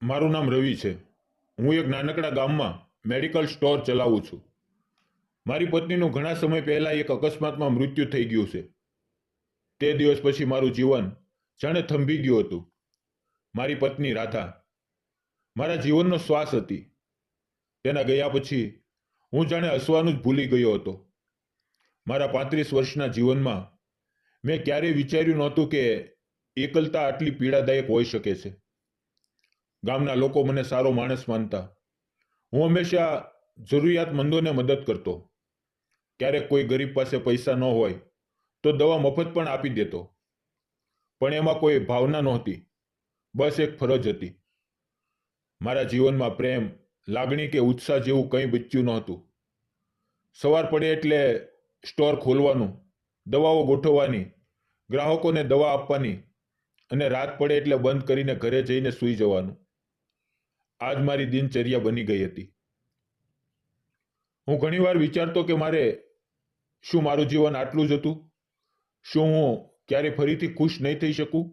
મારું નામ રવિ છે. હું એક નાનકડા ગામમાં મેડિકલ સ્ટોર ચલાવું છું. મારી પત્નીનું ઘણા સમય પહેલા એક અકસ્માતમાં મૃત્યુ થઈ ગયું છે. તે દિવસ પછી મારું જીવન જાણે થંભી ગયું હતું. મારી પત્ની રાધા મારા જીવનનો શ્વાસ હતી. તેના ગયા પછી હું જાણે હસવાનું જ ભૂલી ગયો હતો. મારા 35 વર્ષના જીવનમાં મેં ક્યારેય વિચાર્યું નહોતું કે એકલતા આટલી પીડાદાયક હોઈ શકે છે. ગામના લોકો મને સારો માણસ માનતા. હું હંમેશા જરૂરિયાતમંદોને મદદ કરતો. ક્યારેક કોઈ ગરીબ પાસે પૈસા ન હોય તો દવા મફત પણ આપી દેતો. પણ એમાં કોઈ ભાવના નહોતી, બસ એક ફરજ હતી. મારા જીવનમાં પ્રેમ, લાગણી કે ઉત્સાહ જેવું કંઈ બચ્યું નહોતું. સવાર પડે એટલે સ્ટોર ખોલવાનું, દવાઓ ગોઠવવાની, ગ્રાહકોને દવા આપવાની અને રાત પડે એટલે બંધ કરીને ઘરે જઈને સૂઈ જવાનું. આજ મારી દિનચર્યા બની ગઈ હતી. હું ઘણીવાર વિચારતો કે શું મારું જીવન આટલું જ હતું? શું હું ક્યારે ફરીથી ખુશ નહીં થઈ શકું?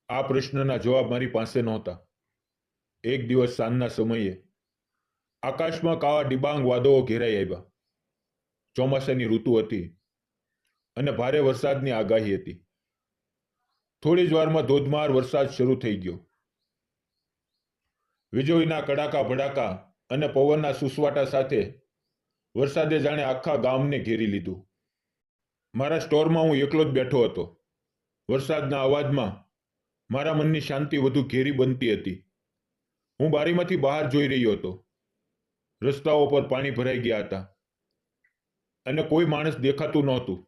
આ પ્રશ્નના જવાબ મારી પાસે નહોતા. એક દિવસ સાંજના સમયે આકાશમાં કાળા ડિબાંગ વાદળો ઘેરાઈ આવ્યા. ચોમાસાની ઋતુ હતી અને ભારે વરસાદની આગાહી હતી. થોડી જ વારમાં ધોધમાર વરસાદ શરૂ થઈ ગયો. વીજળીના કડાકા ભડાકા અને પવનના સુસવાટા સાથે વરસાદે જાણે આખા ગામને ઘેરી લીધું. મારા સ્ટોરમાં હું એકલો જ બેઠો હતો. વરસાદના અવાજમાં મારા મનની શાંતિ વધુ ઘેરી બનતી હતી. હું બારીમાંથી બહાર જોઈ રહ્યો હતો. રસ્તાઓ પર પાણી ભરાઈ ગયા હતા અને કોઈ માણસ દેખાતું નહોતું.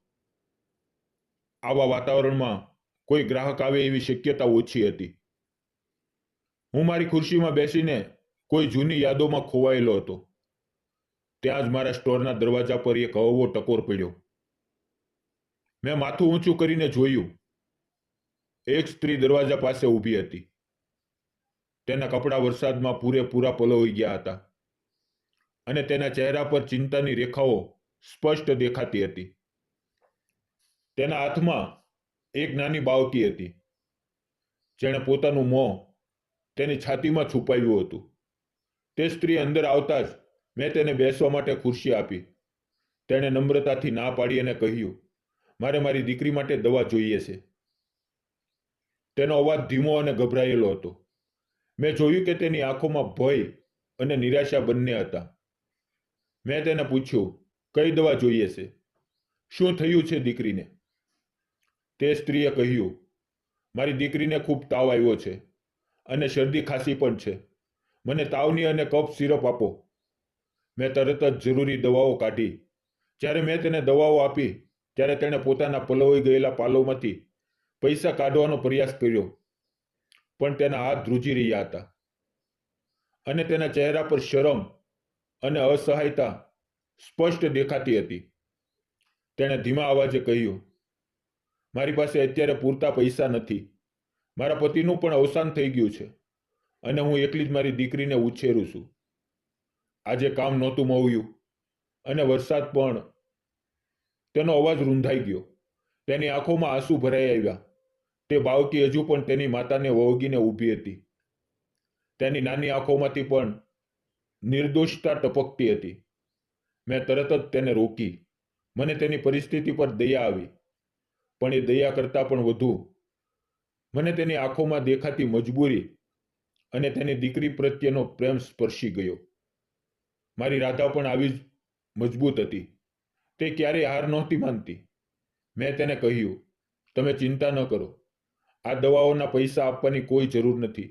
આવા વાતાવરણમાં કોઈ ગ્રાહક આવે એવી શક્યતા ઓછી હતી. હું મારી ખુરશીમાં બેસીને કોઈ જૂની યાદોમાં ખોવાયેલો હતો. ત્યાં જ મારા સ્ટોરના દરવાજા પર એક હળવો ટકોર પડ્યો. મેં માથું ઊંચું કરીને જોયું. એક સ્ત્રી દરવાજા પાસે ઊભી હતી. તેના કપડાં વરસાદમાં પૂરેપૂરા પલળી ગયા હતા અને તેના ચહેરા પર ચિંતાની રેખાઓ સ્પષ્ટ દેખાતી હતી. તેના હાથમાં એક નાની બાવકી હતી. જેણે પોતાનું મોં તેની છાતીમાં છુપાવ્યું હતું. તે સ્ત્રી અંદર આવતા જ મેં તેને બેસવા માટે ખુરશી આપી. તેણે નમ્રતાથી ના પાડી અને કહ્યું, મારે મારી દીકરી માટે દવા જોઈએ છે. તેનો અવાજ ધીમો અને ગભરાયેલો હતો. મેં જોયું કે તેની આંખોમાં ભય અને નિરાશા બંને હતા. મેં તેને પૂછ્યું, કઈ દવા જોઈએ છે? શું થયું છે દીકરીને? તે સ્ત્રીએ કહ્યું, મારી દીકરીને ખૂબ તાવ આવ્યો છે અને શરદી ખાંસી પણ છે. મને તાવની અને કફ સિરપ આપો. મેં તરત જ જરૂરી દવાઓ કાઢી. જ્યારે મેં તેને દવાઓ આપી ત્યારે તેણે પોતાના પલળી ગયેલા પાલોમાંથી પૈસા કાઢવાનો પ્રયાસ કર્યો, પણ તેના હાથ ધ્રુજી રહ્યા હતા અને તેના ચહેરા પર શરમ અને અસહાયતા સ્પષ્ટ દેખાતી હતી. તેણે ધીમા અવાજે કહ્યું, મારી પાસે અત્યારે પૂરતા પૈસા નથી. મારા પતિનું પણ અવસાન થઈ ગયું છે અને હું એકલી જ મારી દીકરીને ઉછેરું છું. આજે કામ નહોતું મળ્યું અને વરસાદ પણ. તેનો અવાજ રૂંધાઈ ગયો. તેની આંખોમાં આંસુ ભરાઈ આવ્યા. તે બાળકી હજુ પણ તેની માતાને વળગીને ઊભી હતી. તેની નાની આંખોમાંથી પણ નિર્દોષતા ટપકતી હતી. મેં તરત જ તેને રોકી. મને તેની પરિસ્થિતિ પર દયા આવી, પણ એ દયા કરતાં પણ વધુ મને તેની આંખોમાં દેખાતી મજબૂરી અને તેની દીકરી પ્રત્યેનો પ્રેમ સ્પર્શી ગયો. મારી રાધા પણ આવી જ મજબૂત હતી. તે ક્યારેય હાર નહોતી માનતી. મેં તેને કહ્યું, તમે ચિંતા ન કરો. આ દવાઓના પૈસા આપવાની કોઈ જરૂર નથી.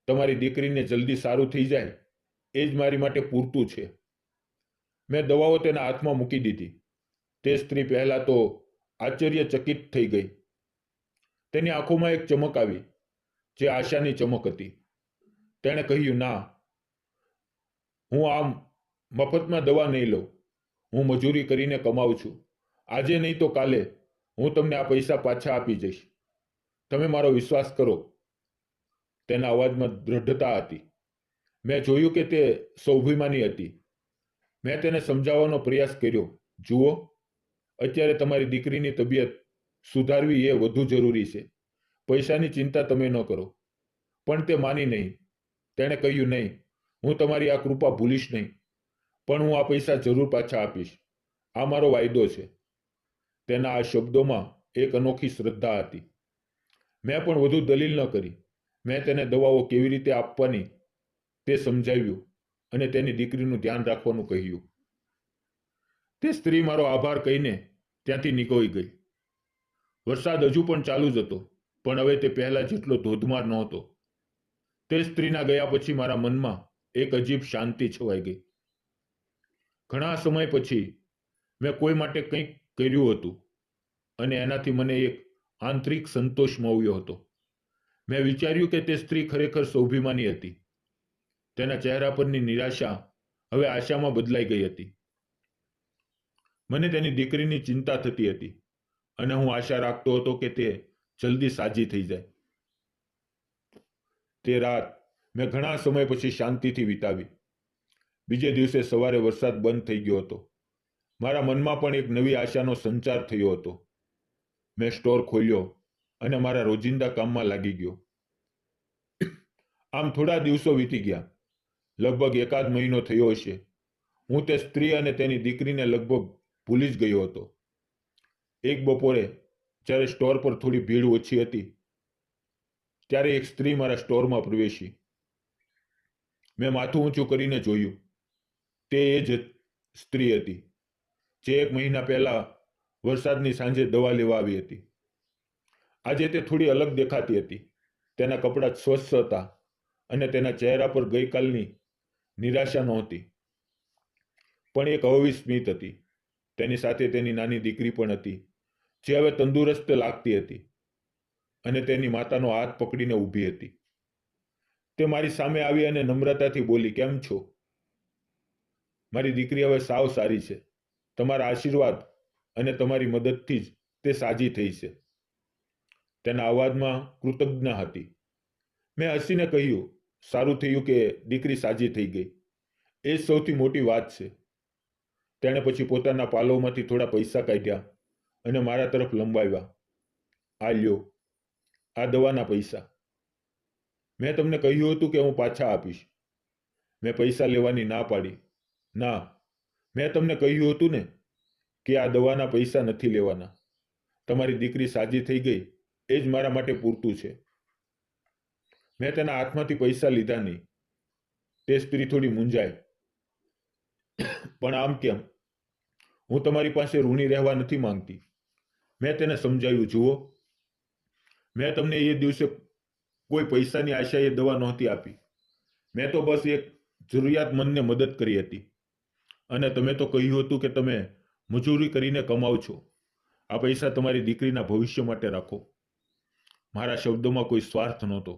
તમારી દીકરીને જલ્દી સારું થઈ જાય એ જ મારી માટે પૂરતું છે. મેં દવાઓ તેના હાથમાં મૂકી દીધી. તે સ્ત્રી પહેલા તો આશ્ચર્યચકિત થઈ ગઈ. તેની આંખોમાં એક ચમક આવી, જે આશાની ચમક હતી. તેણે કહ્યું, ના, હું આમ મફતમાં દવા નહીં લઉં. હું મજૂરી કરીને કમાઉં છું. આજે નહીં તો કાલે હું તમને આ પૈસા પાછા આપી જઈશ. તમે મારો વિશ્વાસ કરો. તેના અવાજમાં દૃઢતા હતી. મેં જોયું કે તે સ્વાભિમાની હતી. મેં તેને સમજાવવાનો પ્રયાસ કર્યો, જુઓ, અત્યારે તમારી દીકરીની તબિયત સુધારવી એ વધુ જરૂરી છે. પૈસાની ચિંતા તમે ન કરો. પણ તે માની નહીં. તેણે કહ્યું, નહીં, હું તમારી આ કૃપા ભૂલીશ નહીં, પણ હું આ પૈસા જરૂર પાછા આપીશ. આ મારો વાયદો છે. તેના આ શબ્દોમાં એક અનોખી શ્રદ્ધા હતી. મેં પણ વધુ દલીલ ન કરી. મેં તેને દવાઓ કેવી રીતે આપવાની તે સમજાવ્યું અને તેની દીકરીનું ધ્યાન રાખવાનું કહ્યું. તે સ્ત્રી મારો આભાર કહીને ત્યાંથી નીકળી ગઈ. વરસાદ હજુ પણ ચાલુ જ હતો, પણ હવે તે પહેલા જેટલો ધોધમાર નહોતો. તે સ્ત્રીના ગયા પછી મારા મનમાં એક અજીબ શાંતિ છવાઈ ગઈ. ઘણા સમય પછી મેં કોઈ માટે કંઈક કર્યું હતું અને એનાથી મને એક આંતરિક સંતોષ મળ્યો હતો. મેં વિચાર્યું કે તે સ્ત્રી ખરેખર સ્વાભિમાની હતી. તેના ચહેરા પરની નિરાશા હવે આશામાં બદલાઈ ગઈ હતી. મને તેની દીકરીની ચિંતા થતી હતી અને હું આશા રાખતો હતો કે તે જલ્દી સાજી થઈ જાય. તે રાત મેં ઘણા સમય પછી શાંતિથી વિતાવી. બીજે દિવસે સવારે વરસાદ બંધ થઈ ગયો હતો. મારા મનમાં પણ એક નવી આશાનો સંચાર થયો હતો. મેં સ્ટોર ખોલ્યો અને મારા રોજિંદા કામમાં લાગી ગયો. આમ થોડા દિવસો વીતી ગયા. લગભગ એકાદ મહિનો થયો હશે. હું તે સ્ત્રી અને તેની દીકરીને લગભગ ભૂલી જ ગયો હતો. એક બપોરે જ્યારે સ્ટોર પર થોડી ભીડ ઓછી હતી, ત્યારે એક સ્ત્રી મારા સ્ટોરમાં પ્રવેશી. મેં માથું ઊંચું કરીને જોયું. તે એ જ સ્ત્રી હતી જે 1 મહિના પહેલા વરસાદની સાંજે દવા લેવા આવી હતી. આજે તે થોડી અલગ દેખાતી હતી. તેના કપડાં સ્વચ્છ હતા અને તેના ચહેરા પર ગઈકાલની નિરાશા નહોતી, પણ એક અવળી સ્મિત હતી. તેની સાથે તેની નાની દીકરી પણ હતી, જે હવે તંદુરસ્ત લાગતી હતી અને તેની માતાનો હાથ પકડીને ઊભી હતી. તે મારી સામે આવી અને નમ્રતાથી બોલી, કેમ છો? મારી દીકરી હવે સાવ સારી છે. તમારા આશીર્વાદ અને તમારી મદદથી જ તે સાજી થઈ છે. તેના અવાજમાં કૃતજ્ઞતા હતી. મેં હસીને કહ્યું, સારું થયું કે દીકરી સાજી થઈ ગઈ. એ જ સૌથી મોટી વાત છે. તેણે પછી પોતાના પાલોમાંથી થોડા પૈસા કાઢ્યા અને મારા તરફ લંબાવ્યા. આ લ્યો, આ દવાના પૈસા. મેં તમને કહ્યું હતું કે હું પાછા આપીશ. મેં પૈસા લેવાની ના પાડી. ના, મેં તમને કહ્યું હતું ને કે આ દવાના પૈસા નથી લેવાના. તમારી દીકરી સાજી થઈ ગઈ એ જ મારા માટે પૂરતું છે. મેં તેના હાથમાંથી પૈસા લીધા નહીં. તે સ્ત્રી થોડી મૂંઝાઈ. પણ આમ કેમ? હું તમારી પાસે ઋણી રહેવા નથી માંગતી. મેં તેને સમજાવ્યું, જુઓ, મેં તમને એ દિવસે કોઈ પૈસાની આશાએ દવા નહોતી આપી. મેં તો બસ એક જરૂરિયાતમંદને મદદ કરી હતી. અને તમે તો કહ્યું હતું કે તમે મજૂરી કરીને કમાવ છો. આ પૈસા તમારી દીકરીના ભવિષ્ય માટે રાખો. મારા શબ્દોમાં કોઈ સ્વાર્થ નહોતો,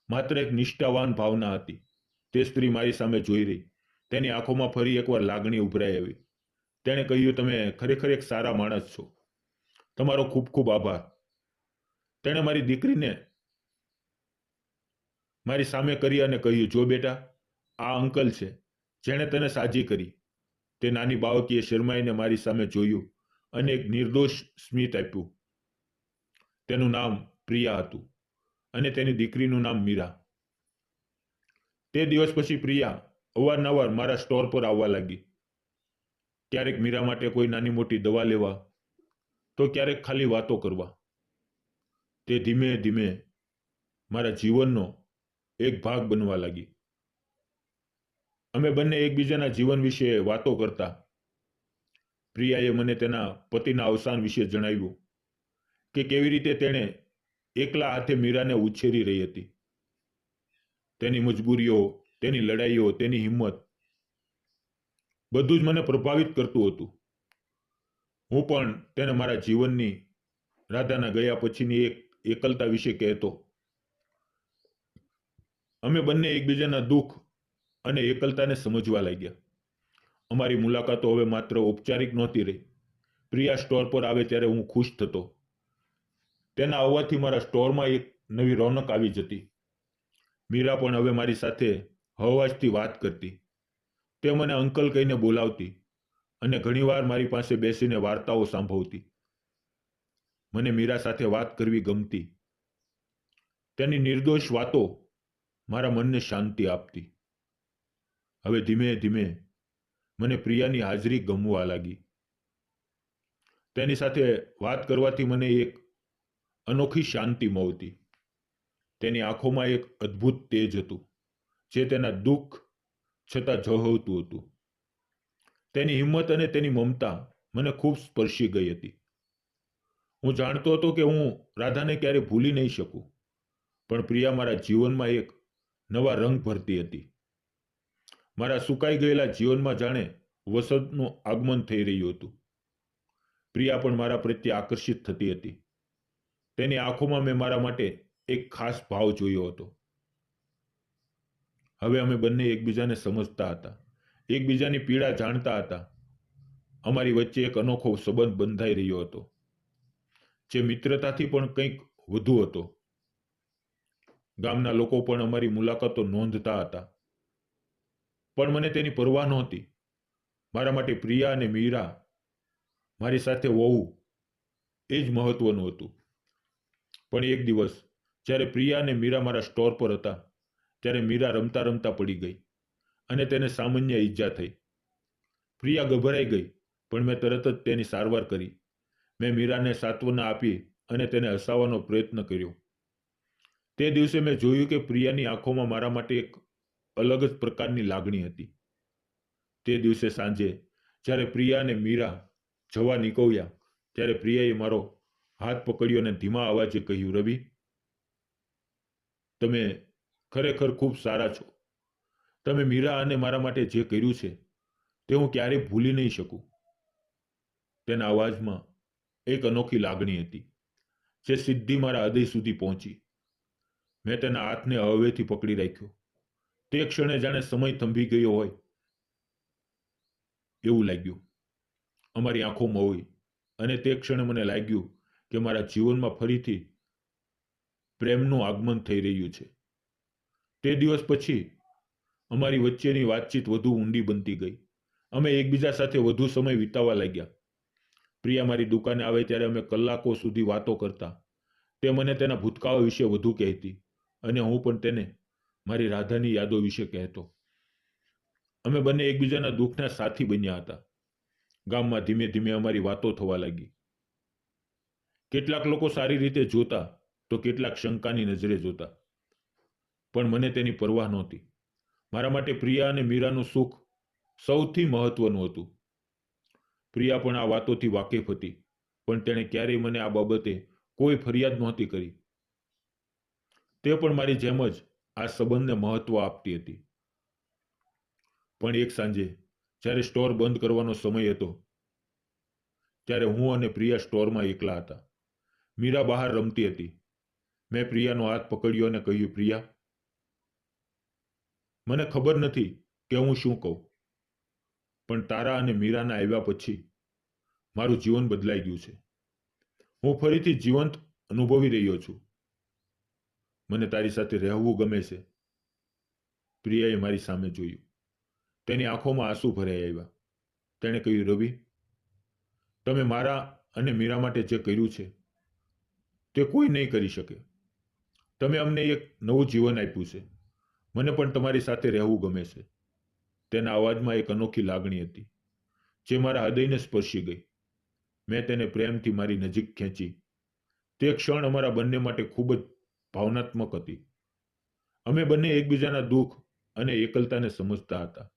માત્ર એક નિષ્ઠાવાન ભાવના હતી. તે સ્ત્રી મારી સામે જોઈ રહી. તેની આંખોમાં ફરી એકવાર લાગણી ઉભરાઈ આવી. તેણે કહ્યું, તમે ખરેખર એક સારા માણસ છો. તમારો ખૂબ ખૂબ આભાર. તેણે મારી દીકરીને મારી સામે કરી અને કહ્યું, જો બેટા, આ અંકલ છે જેણે તને સાજી કરી. તે નાની બાળકીએ શરમાઈને મારી સામે જોયું અને એક નિર્દોષ સ્મિત આપ્યું. તેનું નામ પ્રિયા હતું અને તેની દીકરીનું નામ મીરા. તે દિવસ પછી પ્રિયા અવારનવાર મારા સ્ટોર પર આવવા લાગી. ક્યારેક મીરા માટે કોઈ નાની મોટી દવા લેવા, તો ક્યારેક ખાલી વાતો કરવા. તે ધીમે ધીમે મારા જીવનનો એક ભાગ બનવા લાગી. અમે બંને એકબીજાના જીવન વિશે વાતો કરતા. પ્રિયાએ મને તેના પતિના અવસાન વિશે જણાવ્યું કે કેવી રીતે તેણે એકલા હાથે મીરાને ઉછેરી રહી હતી. તેની મજબૂરીઓ, તેની લડાઈઓ, તેની હિંમત, બધું જ મને પ્રભાવિત કરતું હતું. હું પણ તેને મારા જીવનની, રાધાના ગયા પછીની એક એકલતા વિશે કહેતો. અમે બંને એકબીજાના દુઃખ અને એકલતાને સમજવા લાગ્યા. અમારી મુલાકાતો હવે માત્ર ઔપચારિક નહોતી રહી. પ્રિયા સ્ટોર પર આવે ત્યારે હું ખુશ થતો. તેના આવવાથી મારા સ્ટોરમાં એક નવી રોનક આવી જતી. મીરા પણ હવે મારી સાથે હળવાશથી વાત કરતી. તે મને અંકલ કહીને બોલાવતી અને ઘણીવાર મારી પાસે બેસીને વાર્તાઓ સાંભળતી. મને મીરા સાથે વાત કરવી ગમતી. તેની નિર્દોષ વાતો મારા મનને શાંતિ આપતી. હવે ધીમે ધીમે મને પ્રિયાની હાજરી ગમવા લાગી. તેની સાથે વાત કરવાથી મને એક અનોખી શાંતિ મળતી. તેની આંખોમાં એક અદ્ભુત તેજ હતું, જે તેના દુઃખ છતાં ઝળહળતું હતું. તેની હિંમત અને તેની મમતા મને ખૂબ સ્પર્શી ગઈ હતી. હું જાણતો હતો કે હું રાધાને ક્યારે ભૂલી નહીં શકું, પણ પ્રિયા મારા જીવનમાં એક નવા રંગ ભરતી હતી. મારા સુકાઈ ગયેલા જીવનમાં જાણે વસંતનું આગમન થઈ રહ્યું હતું. પ્રિયા પણ મારા પ્રત્યે આકર્ષિત થતી હતી. તેની આંખોમાં મેં મારા માટે એક ખાસ ભાવ જોયો હતો. હવે અમે બંને એકબીજાને સમજતા હતા, એકબીજાની પીડા જાણતા હતા. અમારી વચ્ચે એક અનોખો સંબંધ બંધાઈ રહ્યો હતો, જે મિત્રતાથી પણ કંઈક વધુ હતો. ગામના લોકો પણ અમારી મુલાકાતો નોંધતા હતા, પણ મને તેની પરવા નહોતી. મારા માટે પ્રિયા અને મીરા મારી સાથે હોવું એ જ મહત્વનું હતું. પણ એક દિવસ જ્યારે પ્રિયા અને મીરા મારા સ્ટોર પર હતા, ત્યારે મીરા રમતા રમતા પડી ગઈ અને તેને સામાન્ય ઈજા થઈ. પ્રિયા ગભરાઈ ગઈ, પણ મેં તરત જ તેની સારવાર કરી. મેં મીરાને સાંત્વના આપી અને તેને હસાવવાનો પ્રયત્ન કર્યો. તે દિવસે મેં જોયું કે પ્રિયાની આંખોમાં મારા માટે એક અલગ જ પ્રકારની લાગણી હતી. તે દિવસે સાંજે જ્યારે પ્રિયા અને મીરા જવા નીકળ્યા, ત્યારે પ્રિયાએ મારો હાથ પકડ્યો અને ધીમા અવાજે કહ્યું, રવિ, તમે ખરેખર ખૂબ સારા છો. તમે મીરા અને મારા માટે જે કર્યું છે તે હું ક્યારેય ભૂલી નહીં શકું. તેના અવાજમાં એક અનોખી લાગણી હતી, જે સીધી મારા હૃદય સુધી પહોંચી. મેં તેના હાથને હળવેથી પકડી રાખ્યો. તે ક્ષણે જાણે સમય થંભી ગયો હોય એવું લાગ્યું. અમારી આંખોમાં હોય, અને તે ક્ષણે મને લાગ્યું કે મારા જીવનમાં ફરીથી પ્રેમનું આગમન થઈ રહ્યું છે. તે દિવસ પછી અમારી વચ્ચેની વાતચીત વધુ ઊંડી બનતી ગઈ. અમે એકબીજા સાથે વધુ સમય વિતાવવા લાગ્યા. પ્રિયા મારી દુકાને આવે ત્યારે અમે કલાકો સુધી વાતો કરતા. તે મને તેના ભૂતકાળ વિશે વધુ કહેતી અને હું પણ તેને મારી રાધાની યાદો વિશે કહેતો. અમે બંને એકબીજાના દુઃખના સાથી બન્યા હતા. ગામમાં ધીમે ધીમે અમારી વાતો થવા લાગી. કેટલાક લોકો સારી રીતે જોતા તો કેટલાક શંકાની નજરે જોતા, પણ મને તેની પરવા નહોતી. મારા માટે પ્રિયા અને મીરાનું સુખ સૌથી મહત્વનું હતું. પ્રિયા પણ આ વાતોથી વાકેફ હતી, પણ તેણે ક્યારેય મને આ બાબતે કોઈ ફરિયાદ નહોતી કરી. તે પણ મારી જેમ જ આ સંબંધને મહત્વ આપતી હતી. પણ એક સાંજે જ્યારે સ્ટોર બંધ કરવાનો સમય હતો, ત્યારે હું અને પ્રિયા સ્ટોરમાં એકલા હતા. મીરા બહાર રમતી હતી. મેં પ્રિયાનો હાથ પકડ્યો અને કહ્યું, પ્રિયા, મને ખબર નથી કે હું શું કહું, પણ તારા અને મીરાના આવ્યા પછી મારું જીવન બદલાઈ ગયું છે. હું ફરીથી જીવંત અનુભવી રહ્યો છું. મને તારી સાથે રહેવું ગમે છે. પ્રિયાએ મારી સામે જોયું. તેની આંખોમાં આંસુ ભરાઈ આવ્યા. તેણે કહ્યું, રવિ, તમે મારા અને મીરા માટે જે કર્યું છે તે કોઈ નહીં કરી શકે. તમે અમને એક નવું જીવન આપ્યું છે. મને પણ તમારી સાથે રહેવું ગમે છે. તેના અવાજમાં એક અનોખી લાગણી હતી, જે મારા હૃદયને સ્પર્શી ગઈ. મેં તેને પ્રેમથી મારી નજીક ખેંચી. તે ક્ષણ અમારા બંને માટે ખૂબ જ ભાવનાત્મક હતી. અમે બંને એકબીજાના દુઃખ અને એકલતાને સમજતા હતા,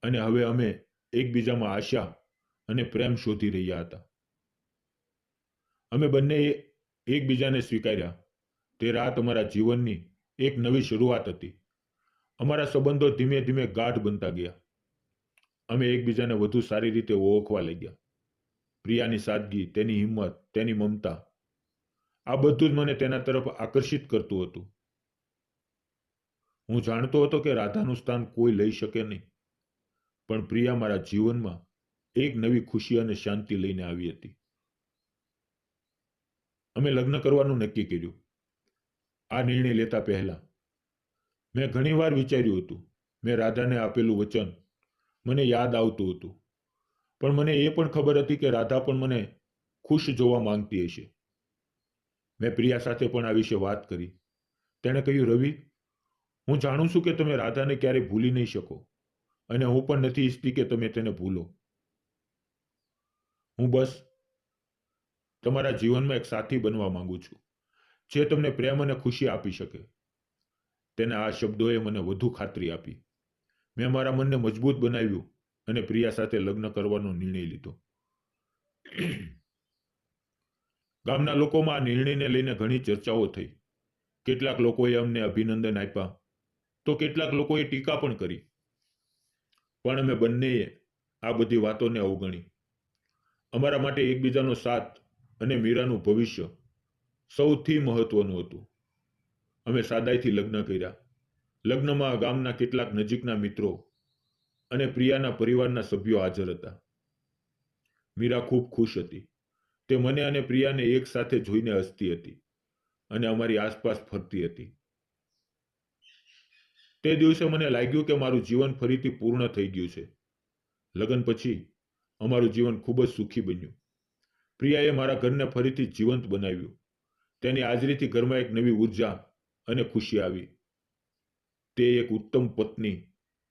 અને હવે અમે એકબીજામાં આશા અને પ્રેમ શોધી રહ્યા હતા. અમે બંને એકબીજાને સ્વીકાર્યા. તે રાત અમારા જીવનની એક નવી શરૂઆત હતી. અમારા સંબંધો ધીમે ધીમે ગાઢ બનતા ગયા. અમે એકબીજાને વધુ સારી રીતે ઓળખવા લાગ્યા. પ્રિયાની સાદગી, તેની હિંમત, તેની મમતા, આ બધું જ મને તેના તરફ આકર્ષિત કરતું હતું. હું જાણતો હતો કે રાધાનું સ્થાન કોઈ લઈ શકે નહીં, પણ પ્રિયા મારા જીવનમાં એક નવી ખુશી અને શાંતિ લઈને આવી હતી. અમે લગ્ન કરવાનું નક્કી કર્યું. આ નિર્ણય લેતા પહેલા મેં ઘણીવાર વિચાર્યું હતું. મેં રાધાને આપેલું વચન મને યાદ આવતું હતું, પણ મને એ પણ ખબર હતી કે રાધા પણ મને ખુશ જોવા માંગતી હશે. મેં પ્રિયા સાથે પણ આ વિશે વાત કરી. તેણે કહ્યું, રવિ, હું જાણું છું કે તમે રાધાને ક્યારેય ભૂલી નહીં શકો, અને હું પણ નથી ઈચ્છતી કે તમે તેને ભૂલો. હું બસ તમારા જીવનમાં એક સાથી બનવા માંગુ છું, જે તમને પ્રેમ અને ખુશી આપી શકે. તેના આ શબ્દોએ મને વધુ ખાતરી આપી. મેં મારા મનને મજબૂત બનાવ્યું અને પ્રિયા સાથે લગ્ન કરવાનો નિર્ણય લીધો. ગામના લોકોમાં આ નિર્ણયને લઈને ઘણી ચર્ચાઓ થઈ. કેટલાક લોકોએ અમને અભિનંદન આપ્યા, તો કેટલાક લોકોએ ટીકા પણ કરી. પણ અમે બંનેએ આ બધી વાતોને અવગણી. અમારા માટે એકબીજાનો સાથ અને મીરાનું ભવિષ્ય સૌથી મહત્વનું હતું. અમે સાદાઈથી લગ્ન કર્યા. લગ્નમાં ગામના કેટલાક નજીકના મિત્રો અને પ્રિયાના પરિવારના સભ્યો હાજર હતા. મીરા ખૂબ ખુશ હતી. તે મને અને પ્રિયાને એક સાથે જોઈને હસતી હતી અને અમારી આસપાસ ફરતી હતી. તે દિવસે મને લાગ્યું કે મારું જીવન ફરીથી પૂર્ણ થઈ ગયું છે. લગ્ન પછી અમારું જીવન ખૂબ જ સુખી બન્યું. પ્રિયાએ મારા ઘરને ફરીથી જીવંત બનાવ્યું. તેની હાજરીથી ઘરમાં એક નવી ઉર્જા અને ખુશી આવી. તે એક ઉત્તમ પત્ની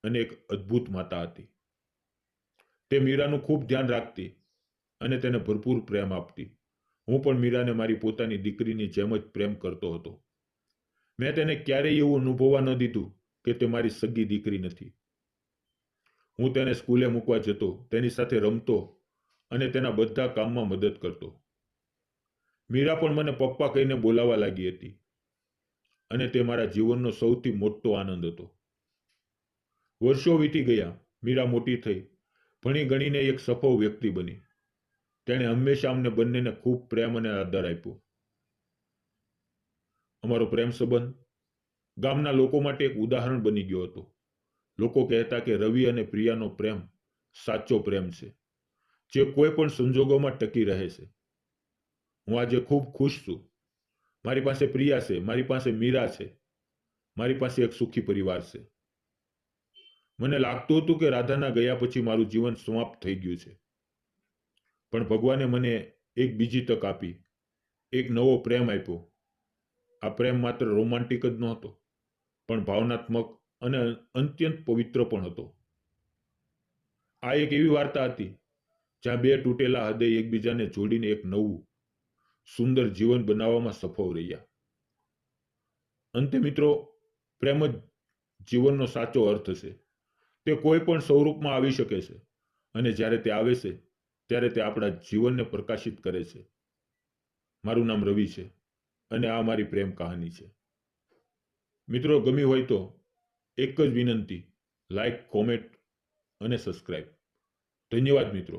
અને એક અદ્ભુત માતા હતી. તે મીરાનું ખૂબ ધ્યાન રાખતી અને તેને ભરપૂર પ્રેમ આપતી. હું પણ મીરાને મારી પોતાની દીકરીની જેમ જ પ્રેમ કરતો હતો. મેં તેને ક્યારેય એવું અનુભવવા ન દીધું કે તે મારી સગી દીકરી નથી. હું તેને સ્કૂલે મૂકવા જતો, તેની સાથે રમતો અને તેના બધા કામમાં મદદ કરતો. મીરા પણ મને પપ્પા કહીને બોલાવવા લાગી હતી, અને તે મારા જીવનનો સૌથી મોટો આનંદ હતો. વર્ષો વીતી ગયા. મીરા મોટી થઈ, ભણી ગણીને એક સફળ વ્યક્તિ બની. તેણે હંમેશા અમને બંનેને ખૂબ પ્રેમ અને આદર આપ્યો. અમારો પ્રેમ સંબંધ ગામના લોકો માટે એક ઉદાહરણ બની ગયો હતો. લોકો કહેતા કે રવિ અને પ્રિયાનો પ્રેમ સાચો પ્રેમ છે, જે કોઈ પણ સંજોગોમાં ટકી રહે છે. હું આજે ખૂબ ખુશ છું. મારી પાસે પ્રિયા છે, મારી પાસે મીરા છે, મારી પાસે એક સુખી પરિવાર છે. મને લાગતું હતું કે રાધાના ગયા પછી મારું જીવન સમાપ્ત થઈ ગયું છે, પણ ભગવાને મને એક બીજી તક આપી, એક નવો પ્રેમ આપ્યો. આ પ્રેમ માત્ર રોમાન્ટિક જ નહોતો, પણ ભાવનાત્મક અને અત્યંત પવિત્ર પણ હતો. આ એક એવી વાર્તા હતી જ્યાં બે તૂટેલા હૃદય એકબીજાને જોડીને એક નવું સુંદર જીવન બનાવવામાં સફળ રહ્યા. અંતે મિત્રો, પ્રેમ જ જીવનનો સાચો અર્થ છે. તે કોઈ પણ સ્વરૂપમાં આવી શકે છે, અને જ્યારે તે આવે છે ત્યારે તે આપણા જીવનને પ્રકાશિત કરે છે. મારું નામ રવિ છે, અને આ મારી પ્રેમ કહાની છે. મિત્રો, ગમી હોય તો એક જ વિનંતી: લાઈક, કોમેન્ટ અને સબસ્ક્રાઇબ. ધન્યવાદ મિત્રો.